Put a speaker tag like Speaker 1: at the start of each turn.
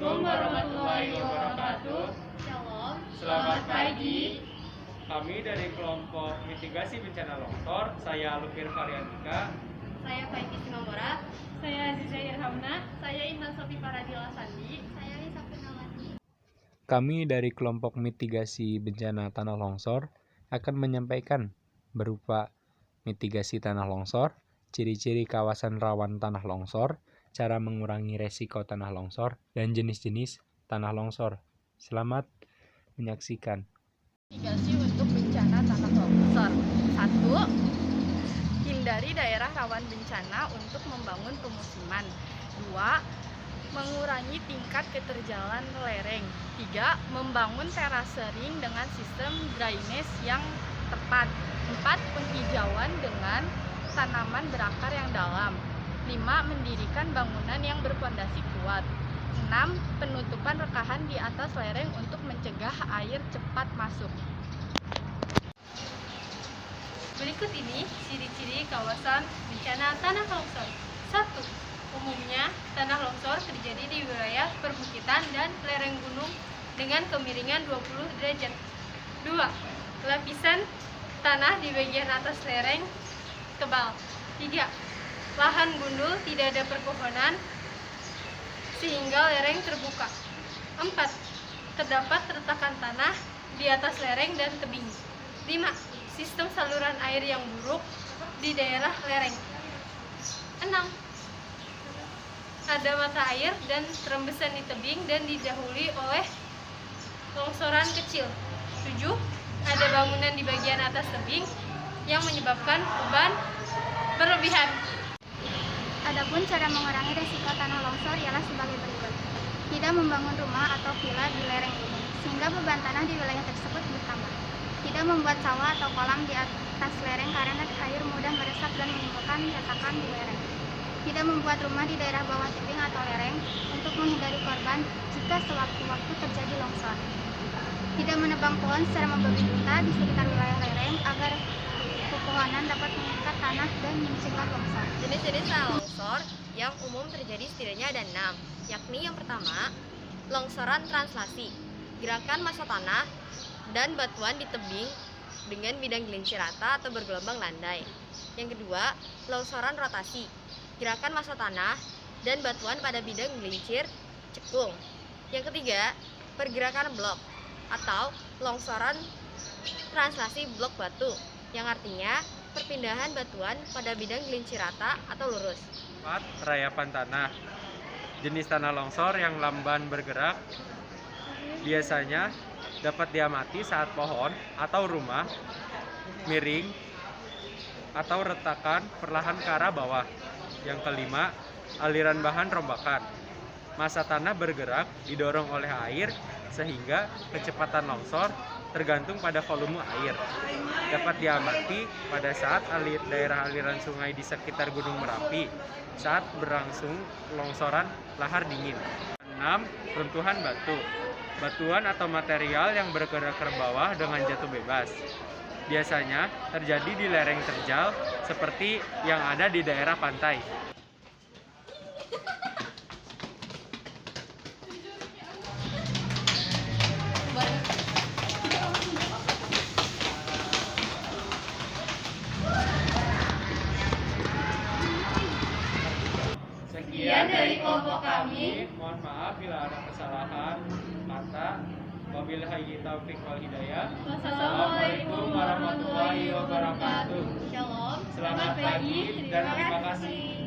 Speaker 1: Assalamualaikum warahmatullahi wabarakatuh.
Speaker 2: Shalom.
Speaker 1: Selamat pagi. Kami dari kelompok mitigasi bencana longsor. Saya Lukir Variantika.
Speaker 2: Saya Faiki Sinomora.
Speaker 3: Saya Aziza Irhamna.
Speaker 2: Saya Intan Sofi Paradila Sandi. Saya Lisa Purnawati.
Speaker 4: Kami dari kelompok mitigasi bencana tanah longsor akan menyampaikan berupa mitigasi tanah longsor, ciri-ciri kawasan rawan tanah longsor, cara mengurangi resiko tanah longsor, dan jenis-jenis tanah longsor. Selamat menyaksikan.
Speaker 2: Mitigasi untuk bencana tanah longsor. 1. Hindari daerah rawan bencana untuk membangun pemukiman. 2. Mengurangi tingkat keterjalan lereng. 3. Membangun terase ring dengan sistem drainase yang tepat. 4. Penghijauan dengan tanaman berakar yang dalam. 5. Mendirikan bangunan yang berpondasi kuat. 6. Penutupan rekahan di atas lereng untuk mencegah air cepat masuk.
Speaker 3: Berikut ini ciri-ciri kawasan bencana tanah longsor. 1. Umumnya, tanah longsor terjadi di wilayah perbukitan dan lereng gunung dengan kemiringan 20 derajat. 2. Lapisan tanah di bagian atas lereng tebal. 3. Lahan gundul, tidak ada perpohonan sehingga lereng terbuka. 4. Terdapat retakan tanah di atas lereng dan tebing. 5. Sistem saluran air yang buruk di daerah lereng. 6. Ada mata air dan rembesan di tebing dan didahului oleh longsoran kecil. 7. Ada bangunan di bagian atas tebing yang menyebabkan beban berlebihan.
Speaker 5: Adapun cara mengurangi risiko tanah longsor ialah sebagai berikut. Tidak membangun rumah atau villa di lereng gunung, sehingga beban tanah di wilayah tersebut bertambah. Tidak membuat sawah atau kolam di atas lereng karena air mudah meresap dan menimbulkan retakan di lereng. Tidak membuat rumah di daerah bawah tebing atau lereng untuk menghindari korban jika sewaktu-waktu terjadi longsor. Tidak menebang pohon secara membabi buta di sekitar wilayah lereng agar pepohonan dapat mengikat tanah dan mencegah longsor.
Speaker 2: Jenis-jenis tanah longsor yang umum terjadi setidaknya ada 6, yakni yang pertama, longsoran translasi, gerakan massa tanah dan batuan di tebing dengan bidang gelincir rata atau bergelombang landai. Yang kedua, longsoran rotasi, gerakan massa tanah dan batuan pada bidang gelincir cekung. Yang ketiga, pergerakan blok atau longsoran translasi blok batu, yang artinya perpindahan batuan pada bidang gelincir rata atau lurus.
Speaker 1: 4. Rayapan tanah. Jenis tanah longsor yang lamban bergerak biasanya dapat diamati saat pohon atau rumah miring atau retakan perlahan ke arah bawah. Yang kelima, aliran bahan rombakan. Massa tanah bergerak didorong oleh air sehingga kecepatan longsor tergantung pada volume air. Dapat diamati pada saat daerah aliran sungai di sekitar Gunung Merapi saat berlangsung longsoran lahar dingin. 6. Runtuhan batu. Batuan atau material yang bergerak ke bawah dengan jatuh bebas. Biasanya terjadi di lereng terjal seperti yang ada di daerah pantai.
Speaker 3: Sekian dari kelompok kami.
Speaker 1: Mohon maaf bila ada kesalahan kata. Wabillahi taufiq wal hidayah.
Speaker 3: Wassalamualaikum warahmatullahi wabarakatuh.
Speaker 2: Shalom.
Speaker 1: Selamat pagi dan terima kasih.